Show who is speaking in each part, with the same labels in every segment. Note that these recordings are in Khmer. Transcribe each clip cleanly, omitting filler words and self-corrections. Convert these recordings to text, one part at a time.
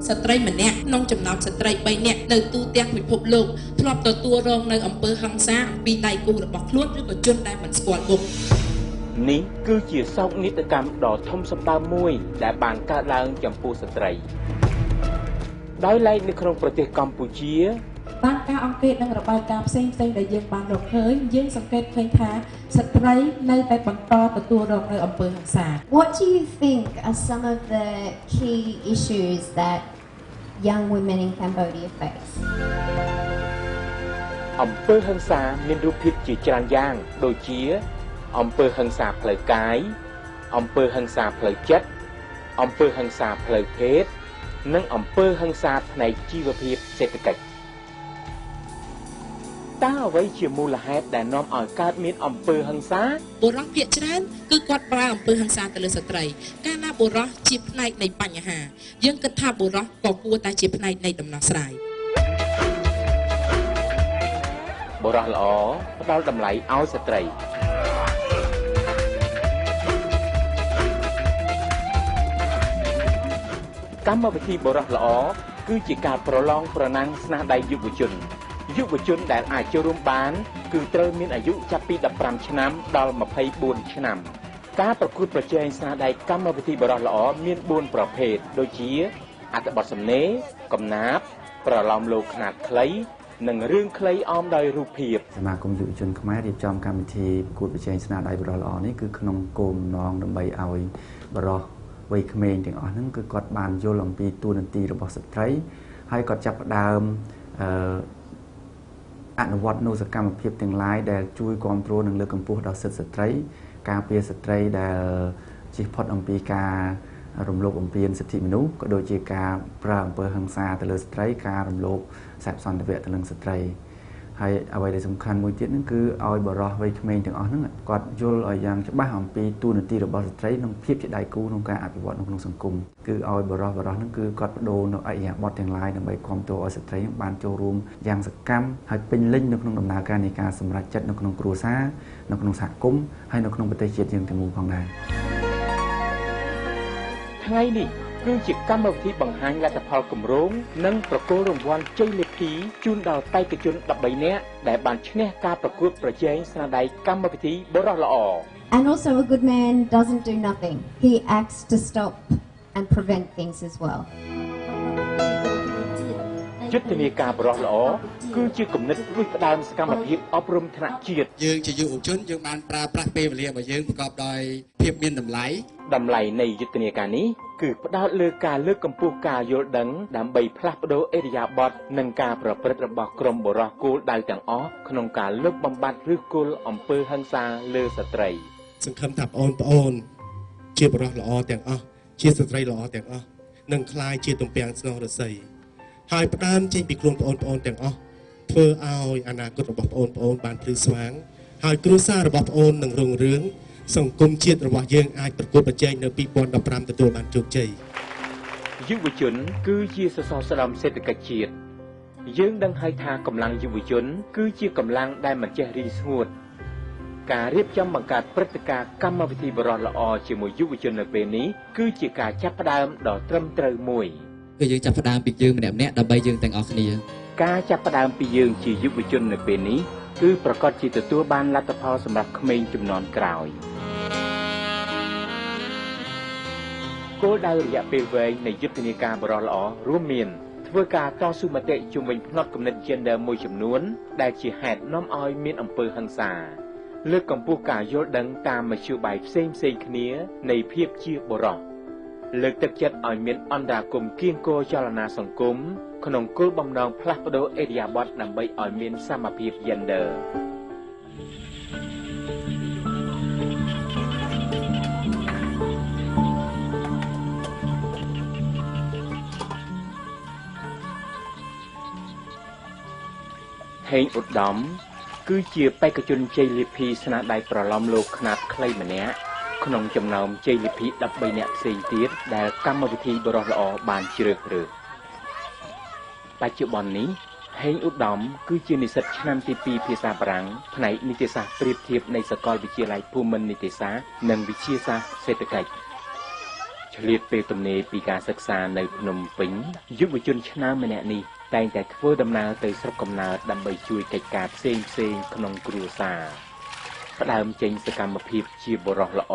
Speaker 1: ស្ត្រីម្នាក់ក្នុងចំណោមស្ត្រី3នាក់នៅទូទាំងពិភពលោកធ្លាប់ទទួលរងនៅអំពើហិង្សាពីដៃគូរបស់ខ្លួនឬក៏ជនដែលមិនស្គាល់មុខ
Speaker 2: នេះគឺជាសោកនាដកម្មដ៏ធំសម្បើមមួយដែលបានកើតឡើងចំពោះស្ត្រីដោយឡែកនៅក្នុងប្រទេសកម្ពុជា
Speaker 1: តាមការអង្កេតនិងរបាយការណ៍ផ្សេងៗដែលយើងបានរកឃើញយើងសង្កេតឃើញថាស្ត្រីនៅតែបន្តទទួលរងនៅអំពើហិង្សា
Speaker 3: What do you think are some of the key issues that young women in Cambodia face
Speaker 2: អំពើហិង្សាមានរូបភាពជាច្រើនយ៉ាងដូចជាអំពើហិង្សាផ្លូវកាយអំពើហិង្សាផ្លូវចិត្តអំពើហិង្សាផ្លូវភេទនិងអំពើហិង្សាផ្នែកជីវភាពសេដ្ឋកិច្ចតើអ្វីជាមូលហេតុដែលនាំឲ្យកើតមានអំពើហិង្សា
Speaker 1: បុរសភាគច្រើនគឺគាត់ប្រើអំពើហិង្សាទៅលើស្ត្រីកាលណាបុរសជាផ្នែកនៃបញ្ហាយើងគិតថាបុរសក៏គួរតែជាផ្នែកនៃដំណោះស្រាយ
Speaker 2: បុរសល្អផ្ដល់តម្លៃឲ្យស្ត្រីកម្មវិធីបុរសល្អគឺជាការប្រឡងប្រណាំងស្នាដៃយុវជនដែលអាចចូលរួមបានគឺត្រូវមានអាយុចាប់ពី15ឆ្នាំដល់24ឆ្នាំការប្រកួតប្រជែងស្នាដៃកម្មវិធីបុរសល្អមាន4ប្រភេទដូចជាអត្ថបទសំណេរកំណាព្យប្រឡំលោកខ្នាតខ្លីនិងរឿងខ្លីអមដោយរូបភាព
Speaker 4: សមាគមយុវជនខ្មែររៀបចំកម្មវិធីប្រកួតប្រជែងស្នាដៃបុរសល្អនេះគឺក្នុងគោលបំណងដើម្បីឲ្យបុរសវ័យក្មេងទាំងអស់ហ្នឹងគឺគាត់បានយល់អំពីតួនាទីរបស់ស្ត្រីហើយគាត់ចាប់ផ្ដើមអនុវត្តនូវសកម្មភាពទាំងឡាយដែលជួយគ្រប់គ្រងនិងលើកកម្ពស់ដល់សិទ្ធិស្ត្រីការពារស្ត្រីដែលជិះផុតអំពីការរំលោភបំពានសិទ្ធិមនុស្សក៏ដូចជាការប្រើអំពើហិង្សាទៅលើស្ត្រីការរំលោភសេពសន្តិវៈទៅលើស្ត្រីហើយអ្វីដែលសំខាន់មួយទៀតហ្នឹងគឺឲ្យបរិសុទ្ធវ័យក្មេងទាំងអស់ហ្នឹងគាត់យល់ឲ្យយ៉ាងច្បាស់អំពីតួនាទីរបស់ស្ត្រីនិងភាពជាដៃគូក្នុងការអភិវឌ្ឍនៅក្នុងសង្គមគឺឲ្យបរិសុទ្ធហ្នឹងគឺគាត់បដូរនៅអរិយាប័ត្រទាំងឡាយដើម្បីគ្រប់គ្រងឲ្យស្ត្រីបានចូលរួមយ៉ាងសកម្មហើយពេញលេញនៅក្នុងដំណើរការនៃការសម្រេចចិត្តនៅក្នុងគ្រួសារនៅក្នុងសហគមន៍ហើយនៅក្នុងប្រទេសជាតិយើងទាំងមូលផងដែរ
Speaker 2: ថ្ងៃនេះគឺជាកម្មវិធីបង្ហាញលទ្ធផលគម្រោងនិងប្រគល់រង្វាន់ជ័យលាភីជូនដល់បេក្ខជន13នាក់ដែលបានឈ្នះការប្រកួតប្រជែងស្នាដៃកម្មវិធីបុរសល្អ
Speaker 3: And also a good man doesn't do nothing. He acts to stop and prevent things as well.
Speaker 2: យុទ្ធនាការបុរសល្អគឺជាគំនិតផ្ដួចផ្ដើមសកម្មភាពអប់រំថ្នាក់ជាតិ
Speaker 5: យើងជាយុវជនយើងបានប្រើប្រាស់ពេលវេលារបស់យើងប្រកបដោយភាពមានតម្លៃ
Speaker 2: នៃយុទ្ធនាការនេះគឺផ្ដោតលើការលើកកម្ពស់ការយល់ដឹងដើម្បីផ្លាស់ប្ដូរឥរិយាបថនិងការប្រព្រឹត្តរបស់ក្រុមបុរសគោលដៅទាំងអស់ក្នុងការលុបបំបាត់ឫសគល់អំពើហិង្សាលើស្ត្រី
Speaker 5: សង្ឃឹមថាបងប្អូនជាបុរសល្អទាំងអស់ជាស្ត្រីល្អទាំងអស់នឹងក្លាយជាទំពាំងស្នងរស្មីហើយផ្ដើមចេញពីខ្លួនបងប្អូនទាំងអស់ធ្វើឲ្យអនាគតរបស់បងប្អូនបានភ្លឺស្វាងហើយគ្រួសាររបស់បងប្អូននឹងរុងរឿងសង្គមជាតិរបស់យើងអាចប្រកួតប្រជែងនៅ2015ទទួលបានជោគជ័យ
Speaker 2: យុវជនគឺជាសសរស្តម្ភសេដ្ឋកិច្ចជាតិយើងដឹងហើយថាកម្លាំងយុវជនគឺជាកម្លាំងដែលមិនចេះរីស្ងួតការរៀបចំបង្កើតព្រឹត្តិការណ៍កម្មវិធីបុរសល្អជាមួយយុវជននៅពេលនេះគឺជាការចាប់ផ្ដើមដ៏ត្រឹមត្រូវមួយ
Speaker 6: គឺយើងចាប់ផ្ដើមពីយើងម្នាក់ៗដើម្បីយើងទាំងអស់គ្នា
Speaker 2: ការចាប់ផ្ដើមពីយើងជាយុវជននៅពេលនេះគឺប្រកាសជាទទួលបានលទ្ធផលសម្រាប់ក្មេងជំនាន់ក្រោយគោលដៅរយៈពេលវែងនៃយុទ្ធនាការបរិសុទ្ធល្អរួមមានធ្វើការតស៊ូមតិជុំវិញផ្នត់គំនិត gender មួយចំនួនដែលជាហេតុនាំឲ្យមានអំពើហិង្សាលើកកម្ពស់ការយល់ដឹងតាមមធ្យោបាយផ្សេងៗគ្នានៃភាពជាបុរសលើកទឹកចិត្តឲ្យមានអន្តរាគមន៍គៀងគរចលនាសង្គមក្នុងគោលបំណងផ្លាស់ប្ដូរឥរិយាបថដើម្បីឲ្យមានសមភាព genderហេងឧត្តមគឺជាបេក្ខជនជ័យលាភីស្នាដៃប្រឡំលោកខ្នាតខ្លីម្នាក់ក្នុងចំណោមជ័យលាភី13នាក់ផ្សេងទៀតដែលកម្មវិធីបុរសល្អបានជ្រើសរើសបច្ចុប្បន្ននេះហេងឧត្តមគឺជានិស្សិតឆ្នាំទី2ភាសាបារាំងផ្នែកនីតិសាស្ត្រប្រៀបធៀបនៃសាកលវិទ្យាល័យភូមិន្ទនីតិសាស្ត្រនិងវិទ្យាសាស្ត្រសេដ្ឋកិច្ចឈ ឆ្លៀតពេលទំនេរពីការសិក្សានៅភ្នំពេញយុវជនឆ្នើមម្នាក់នេះតែងតែធ្វើដំណើរទៅស្រុកកំណើតដើម្បីជួយកិច្ចការផ្សេងៗក្នុងគ្រួសារផ្ដើមចេញសកម្មភាពជាបុរសល្អ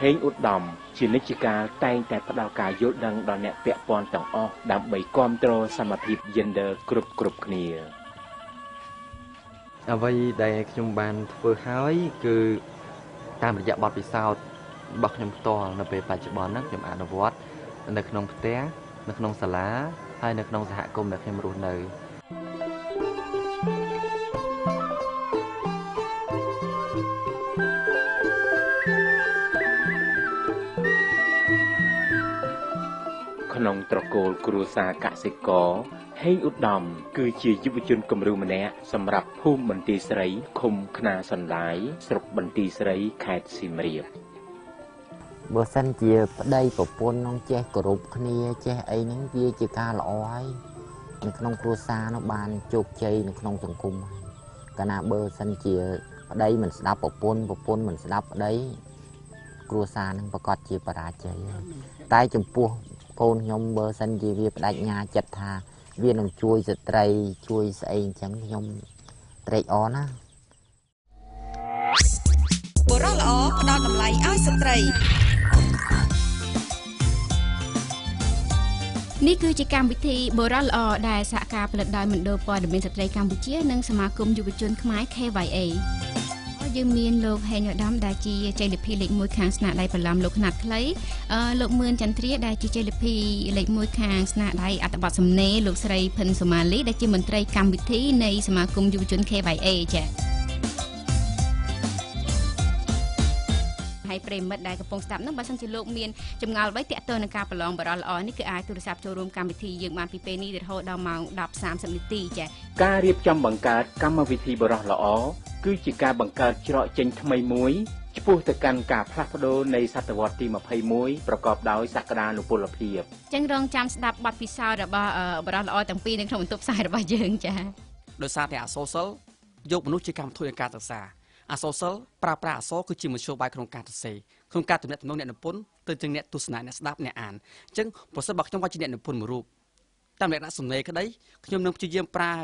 Speaker 2: ហេងឧត្តមជានិច្ចកាលតែងតែផ្ដល់ការយល់ដឹងដល់អ្នកពាក់ព័ន្ធទាំងអស់ដើម្បីគាំទ្រសមភាព gender គ្រប់គ្នា
Speaker 7: អ្វីដែលខ្ញុំបានធ្វើហើយគឺតាមរយៈបទពិសោធន៍របស់ខ្ញុំផ្ទាល់នៅពេលបច្ចុប្បន្នហ្នឹងខ្ញុំអនុវត្តនៅក្នុងផ្ទះនៅក្នុងសាលាហើយនៅក្នុងសហគមន៍ដែលខ្ញុំរស់នៅ
Speaker 2: ក្នុងត្រកូលគ្រួសារកសិករហេងឧត្តមគឺជាយុវជនគំរូម្នាក់សម្រាប់ភូមិបន្ទាយស្រីឃុំខ្នាសណ្ដាយស្រុកបន្ទាយស្រីខេត្តសៀមរាប
Speaker 8: បើសិនជាប្តីប្រពន្ធនឹងចេះគោរពគ្នាចេះអីហ្នឹងវាជាការល្អហើយនៅក្នុងគ្រួសារនោះបានជោគជ័យនៅក្នុងសង្គមហើយកាលណាបើសិនជាប្តីមិនស្ដាប់ប្រពន្ធមិនស្ដាប់ប្តីគ្រួសារនឹងប្រកាសជាបរាជ័យហើយតែចំពោះកូនខ្ញុំបើសិនជាវាបដិញ្ញាចិត្តថាវានឹងជួយស្ត្រីជួយស្អីអញ្ចឹងខ្ញុំត្រេកអរណា
Speaker 9: បុរសល្អផ្ដល់តម្លៃឲ្យស្ត្រី
Speaker 10: នេះគឺជាកម្មវិធីបុរសល្អដែលសហការផលិតដោយមណ្ឌលព័ត៌មានស្ត្រីកម្ពុជានិងសមាគមយុវជនខ្មែរ KYA យើងមានលោកហេងឧត្តមដែលជាជ័យលាភីលេខ1ខាងស្នាដៃប្រឡំលោកខ្នាតខ្លីលោកមឿនចន្ទ្រាដែលជាជ័យលាភីលេខ1ខាងស្នាដៃអត្ថបទសំណេរលោកស្រីផិនសូម៉ាលីដែលជាមន្ត្រីកម្មវិធីនៃសមាគមយុវជន KYA ចា៎ហើយប្រិមិត្តដែលកំពុងស្ដាប់នោះបើសិនជាលោកមានចម្ងល់អ្វីទាក់ទងនឹងការប្រឡងបរិយាល្អនេះគឺអាចទូរស័ព្ទចូលរួមកម្មវិធីយើងបានពីពេលនេះរហូតដល់ម៉ោង 10:30 នាទីចា៎
Speaker 2: ការរៀបចំបង្កើតកម្មវិធីបរិយាល្អគឺជាការបង្កើតច្រកចេញថ្មីមួយឆ្ពោះទៅកាន់ការផ្លាស់ប្ដូរនៃសតវត្សទី21ប្រកបដោយសក្តានុពលភាព
Speaker 10: ចឹងរងចាំស្ដាប់បទពិសោធន៍របស់បរិយាល្អទាំងពីរនៅក្នុងបន្ទប់ផ្សាយរបស់យើងចា៎
Speaker 11: ដោយសារតែអក្សរសិល្ប៍យកមនុស្សជាកម្មវិធីនៃការសិក្សាអក្សរសិល្ប៍ប្រើប្រាស់អក្សរគឺជាមធ្យោបាយក្នុងការសរសេរក្នុងការទំនាក់ទំនងអ្នកនិពន្ធទៅនឹងអ្នកទស្សនាអ្នកស្ដាប់អ្នកអានអញ្ចឹងប្រសិនបើខ្ញុំក៏ជាអ្នកនិពន្ធមួយរូបតាមលក្ខណៈសំណេរក្តីខ្ញុំនឹងព្យាយាមប្រើ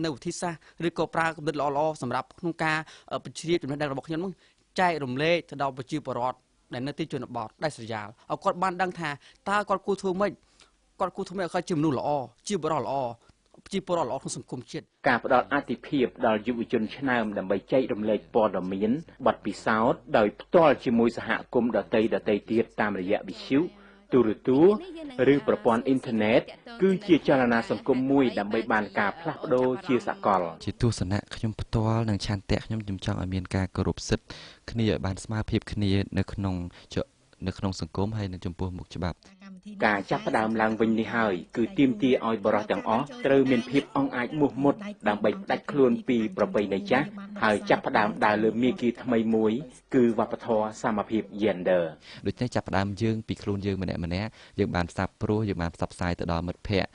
Speaker 11: នៅវិធីសាស្ត្រឬក៏ប្រើគំនិតល្អៗសម្រាប់ក្នុងការបញ្ជ្រាបចំណេះដឹងរបស់ខ្ញុំនឹងចែករំលែកទៅដល់ប្រជាពលរដ្ឋដែលនៅទីជនបទដែលស្រយាលឲ្យគាត់បានដឹងថាតើគាត់គួរធ្វើម៉េចគាត់គួរធ្វើម៉េចឲ្យគាត់ជាមនុស្សល្អជាបុរសល្អជាពលរដ្ឋល្អក្នុងសង្គមជាតិ
Speaker 2: ការផ្ដល់អាទិភាពដល់យុវជនឆ្នើមដើម្បីចែករំលែកព័ត៌មានបទពិសោធន៍ដោយផ្ទាល់ជាមួយសហគមន៍ដទៃទៀតតាមរយៈវិទ្យុទូរទស្សន៍ឬប្រព័ន្ធអ៊ីនធឺណិតគឺជាចលនាសង្គមមួយដើម្បីបានការផ្លាស់ប្ដូរជាសកល
Speaker 7: ជាទស្សនៈខ្ញុំផ្ទាល់និងឆន្ទៈខ្ញុំចង់ឲ្យមានការគោរពសិទ្ធិគ្នាឲ្យបានស្មើភាពគ្នានៅក្នុងសង្គមហើយនៅចំពោះមុខច្បាប់
Speaker 2: ការចាប់ផ្ដើមឡើងវិញនេះហើយគឺទាមទារឲ្យបរិសុទ្ធទាំងអស់ត្រូវមានភាពអង់អាចមោះមុតដើម្បីផ្ដាច់ខ្លួនពីប្រពៃណីចាស់ហើយចាប់ផ្ដើមដើរលើមាគ៌ាថ្មីមួយគឺវប្បធម៌សមភាព gender
Speaker 7: ដូច្នេះចាប់ផ្ដើមយើងពីខ្លួនយើងម្នាក់យើងបានផ្សព្វព្រោះយើងបានផ្សព្វផ្សាយទៅដល់មិត្តភ័ក្តិ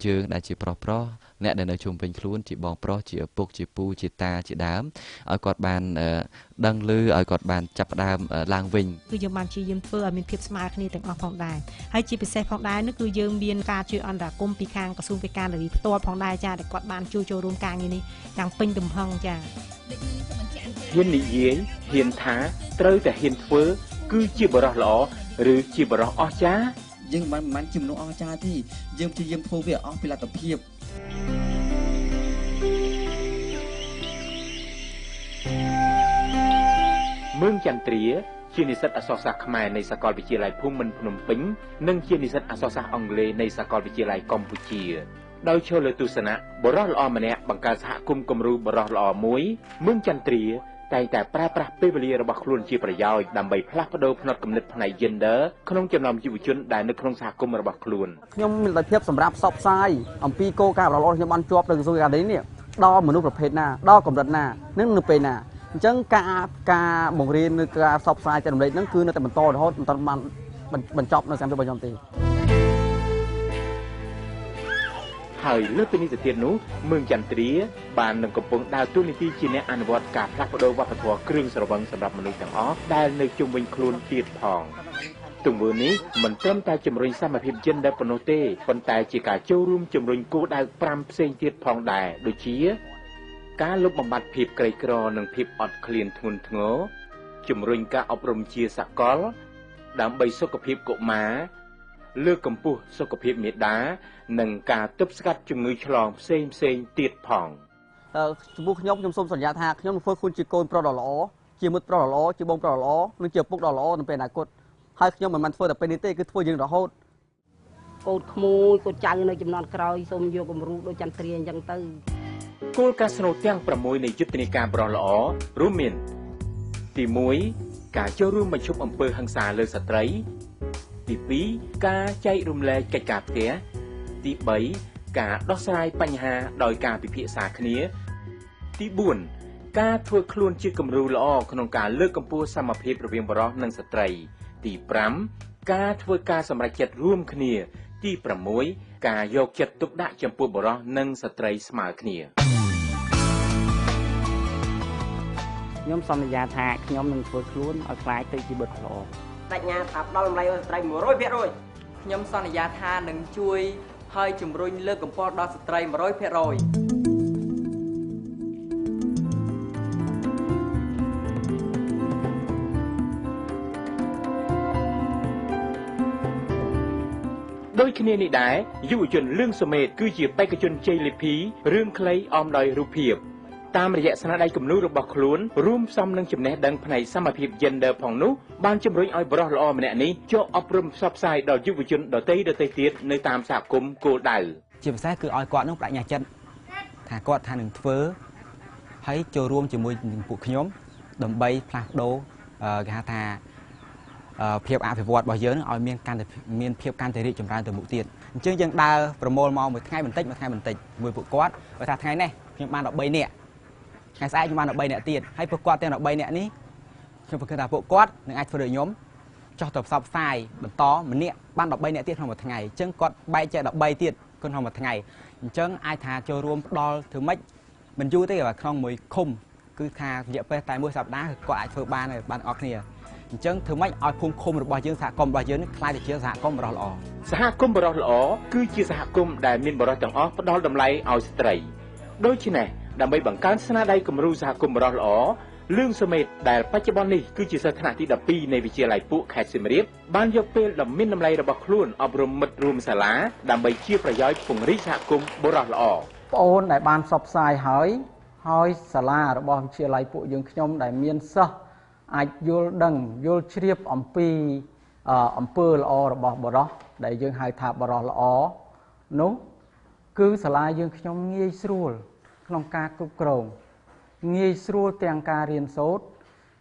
Speaker 7: យើងដែលជាប្រុសអ្នកដែលនៅជុំវិញខ្លួនជាបងប្រុសជាឪពុកជាពូជាតាជាដើមឲ្យគាត់បានដឹងឮឲ្យគាត់បានចាប់ផ្ដើមឡើងវិញ
Speaker 12: គឺយើងបានជាយើងធ្វើឲ្យមានភាពស្មើគ្នាទាំងអស់ផងដែរហើយជាពិសេសផងដែរនោះគឺយើងមានការជួយអន្តរាគមន៍ពីខាងក្រសួងកិច្ចការនារីផ្ទាល់ផងដែរចាដែលគាត់បានជួយចូលរួមការងារនេះយ៉ាងពេញទំហឹងចា
Speaker 2: ហ៊ាននិយាយហ៊ានថាត្រូវតែហ៊ានធ្វើគឺជាបរិសុទ្ធល្អឬជាបរិសុទ្ធអស្ចារ្យ
Speaker 6: យើងមិនជាមនុស្សអស្ចារ្យទេយើងព្យាយាមធ្វើវាអស់ពីលទ្ធភាព
Speaker 2: មឿងចន្ទ្រាជានិស្សិតអក្សរសាស្ត្រខ្មែរនៃសាកលវិទ្យាល័យភូមិន្ទភ្នំពេញនិងជានិស្សិតអក្សរសាស្ត្រអង់គ្លេសនៃសាកលវិទ្យាល័យកម្ពុជាដោយចូលលើទស្សនៈបុរសល្អម្នាក់បង្កើតសហគមន៍គំរូបុរសល្អមួយមឿងចន្ទ្រាតែងតែប្រើប្រាស់ពេលវេលារបស់ខ្លួនជាប្រយោជន៍ដើម្បីផ្លាស់ប្ដូរផ្នត់គំនិតផ្នែក gender ក្នុងចំណោមយុវជនដែលនៅក្នុងសហគមន៍របស់ខ្លួន
Speaker 13: ខ្ញុំមានលទ្ធភាពសម្រាប់ផ្សព្វផ្សាយអំពីគោលការណ៍របស់ខ្ញុំបានជាប់នៅក្រសួងការនេះដល់មនុស្សប្រភេទណាដល់កម្រិតណានិងនៅពេលណាអញ្ចឹងការបង្រៀនឬការផ្សព្វផ្សាយចែករំលែកហ្នឹងគឺនៅតែបន្តរហូតមិនទាន់បានបញ្ចប់នៅសកម្មភាពរបស់ខ្ញុំទេ
Speaker 2: ហើយលើសពីនេះទៅទៀតនោះមឿងចន្ទ្រាបាននឹងកំពុងដើរតួនាទីជាអ្នកអនុវត្តការផ្លាស់ប្ដូរវប្បធម៌គ្រឿងស្រវឹងសម្រាប់មនុស្សទាំងអស់ដែលនៅជុំវិញខ្លួនទៀតផងទ ទង្វើនេះមិនត្រឹមតែជំរុញសមភាព gender ប៉ុណ្ណោះទេប៉ុន្តែជាការចូលរួមជំរុញគោលដៅ5ផ្សេងទៀតផងដែរដូចជាការលុបបំបាត់ភាពក្រីក្រនិងភាពអត់ឃ្លានធ្ងន់ធ្ងរជំរុញការអប់រំជាសកលដើម្បីសុខភាពកុមារលើកកម្ពស់សុខភាពមាតានិងការទប់ស្កាត់ជំងឺឆ្លងផ្សេងទៀតផង
Speaker 13: ចំពោះខ្ញុំសូមសន្យាថាខ្ញុំនឹងធ្វើខ្លួនជាកូនប្រុសដ៏ល្អជាមិត្តប្រុសដ៏ល្អជាបងប្រុសដ៏ល្អនិងជាឪពុកដ៏ល្អនៅពេលអនាគតហើយខ្ញុំមិនមែនធ្វើតែពេលនេះទេគឺធ្វើយើងរហូតកូនក្មួយកូនចៅនៅចំនួនក្រោយសូមយកគំរូដូចចន្ទ្រាអញ្ចឹងទៅ
Speaker 2: គោលការណ៍ស្នូលទាំង6នៃយុទ្ធនាការបរិះល្អរួមមានទី1ការចូលរួមបញ្ឈប់អំពើហិង្សាលើស្ត្រីទី2ការចែករំលែកកិច្ចការផ្ទះទី3ការដោះស្រាយបញ្ហាដោយការពិភាក្សាគ្នាទី4ការធ្វើខ្លួនជាគំរូល្អក្នុងការលើកកម្ពស់សមភាពរវាងបុរសនិងស្ត្រីទី5ការធ្វើការសម្រេចចិត្តរួមគ្នាទី6ការយកចិត្តទុកដាក់ចំពោះបុរសនិងស្ត្រីស្មើគ្នា
Speaker 13: ខ្ញុំសន្យាថាខ្ញុំនឹងធ្វើខ្លួនឲ្យខ្លាចទៅជាបុរសល្អបញ្ញាថាផ្ដល់តម្លៃឲ្យស្ត្រី 100%
Speaker 14: ខ្ញុំសន្យាថានឹងជួយហើយជំរុញលើកកម្ពស់ដល់ស្ត្រី 100%
Speaker 2: ដូចគ្នានេះដែរយុវជនលឿងសុមេតគឺជាបេក្ខជនជ័យលាភីរឿងខ្លីអមដោយរូបភាពតាមរយៈស្នាដៃគំនូររបស់ខ្លួនរួមផ្សំនឹងចំណេះដឹងផ្នែកសមភាព gender ផងនោះបានជំរុញឲ្យបុរសល្អម្នាក់នេះចូលអប់រំផ្សព្វផ្សាយដល់យុវជនដទៃទៀតនៅតាមសហគមន៍គោលដៅ
Speaker 13: ជាពិសេសគឺឲ្យគាត់នឹងបញ្ញាចិត្តថាគាត់ថានឹងធ្វើហើយចូលរួមជាមួយនឹងពួកខ្ញុំដើម្បីផ្លាស់ប្ដូរគេហៅថាភាពអភិវឌ្ឍរបស់យើងឲ្យមានភាពកាន់តែរីកចម្រើនទៅមុខទៀតអញ្ចឹងយើងដើរប្រមូលមកមួយថ្ងៃបន្តិចមួយពួកគាត់បើថាថ្ងៃនេះខ្ញុំបាន13នាក់ថ្ងៃស្អែកខ្ញុំបាន13នាក់ទៀតហើយពួកគាត់ទាំង13នាក់នេះខ្ញុំគិតថាពួកគាត់នឹងអាចធ្វើដូចខ្ញុំចោះទៅផ្សព្វផ្សាយបន្តម្នាក់បាន13នាក់ទៀតក្នុងមួយថ្ងៃអញ្ចឹងគាត់បែកចែក13ទៀតក្នុងមួយថ្ងៃអញ្ចឹងអាចថាចូលរួមផ្ដល់ធ្វើម៉េចមិនយូរទេក្នុងមួយឃុំគឺថារយៈពេលតែមួយសប្តាហ៍គាត់អាចធ្វើបានអស់គ្នាអញ្ចឹងធ្វើម៉េចឲ្យភូមិឃុំរបស់យើងសហគមន៍របស់យើងនេះក្លាយទៅជាសហគមន៍បរិះល្អ
Speaker 2: សហគមន៍បរិះល្អគឺជាសហគមន៍ដែលមានបរិះទាំងអស់ផ្ដល់តម្លៃឲ្យស្ត្រីដូច្នេះដើម្បីបង្កើនស្នាដៃគំរូសហគមន៍បរិះល្អលឿងសុមេតដែលបច្ចុប្បន្ននេះគឺជាសិស្សថ្នាក់ទី12នៃវិទ្យាល័យពួកខេត្តសៀមរាបបានយកពេលដ៏មានតម្លៃរបស់ខ្លួនអប់រំមិត្តរួមសាលាដើម្បីជាប្រយោជន៍ពង្រីកសហគមន៍បរិះល្អ
Speaker 13: បងអូនដែលបានផ្សព្វផ្សាយហើយសាលារបស់វិទ្យាល័យពួកយើងខ្ញុំដែលមានសិស្សអាចយល់ដឹងយល់ជ្រាបអំពីអំពើល្អរបស់បរិះដែលយើងហៅថាបរិះល្អនោះគឺសាលាយើងខ្ញុំងាយស្រួលក្នុងការគ្រប់គ្រងងាយស្រួលទាំងការរៀនសូត្រ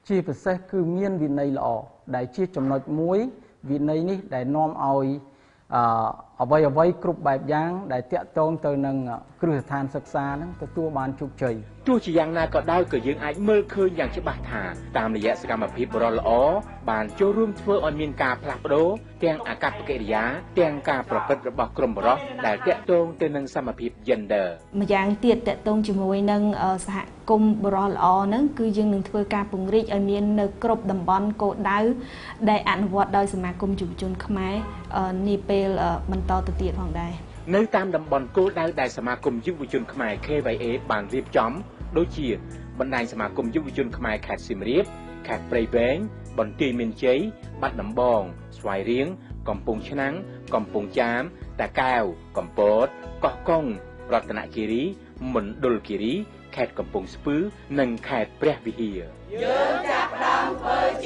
Speaker 13: ជាពិសេសគឺមានវិន័យល្អដែលជាចំណុចមួយវិន័យនេះដែលនាំឲ្យអ្វីគ្រប់បែបយ៉ាងដែលតាក់ទងទៅនឹងគ្រឹះស្ថានសិក្សានឹងទទួលបានជោគជ័យ
Speaker 2: ទោះជាយ៉ាងណាក៏ដោយក៏យើងអាចមើលឃើញយ៉ាងច្បាស់ថាតាមរយៈសកម្មភាពបរិះល្អបានចូលរួមធ្វើឲ្យមានការផ្លាស់ប្ដូរទាំងអាកប្បកិរិយាទាំងការប្រព្រឹត្តរបស់ក្រុមបរិះដែលតាក់ទងទៅនឹងសមភាព gender
Speaker 15: ម្យ៉ាងទៀតតាក់ទងជាមួយនឹងសហគមន៍បរិះល្អហ្នឹងគឺយើងនឹងធ្វើការពង្រីកឲ្យមាននៅគ្រប់តំបន់គោលដៅដែលអនុវត្តដោយសមាគមយុវជនខ្មែរនាពេលបន្តទៅទៀតផងដែរ
Speaker 2: នៅតាមតំបន់គោលដៅដែលសមាគមយុវជនខ្មែរ KYA បានរៀបចំដូចជាបណ្ដាញសមាគមយុវជនខ្មែរខេត្តសៀមរាបខេត្តព្រៃវែងបន្ទាយមានជ័យបាត់ដំបងស្វាយរៀងកំពង់ឆ្នាំងកំពង់ចាមតាកែវកំពតកោះកុងរតនគិរីមណ្ឌលគិរីខេត្តកំពង់ស្ពឺនិងខេត្តព្រះវិហារ
Speaker 16: យើងចាប់ផ្ដើមធ្វើជា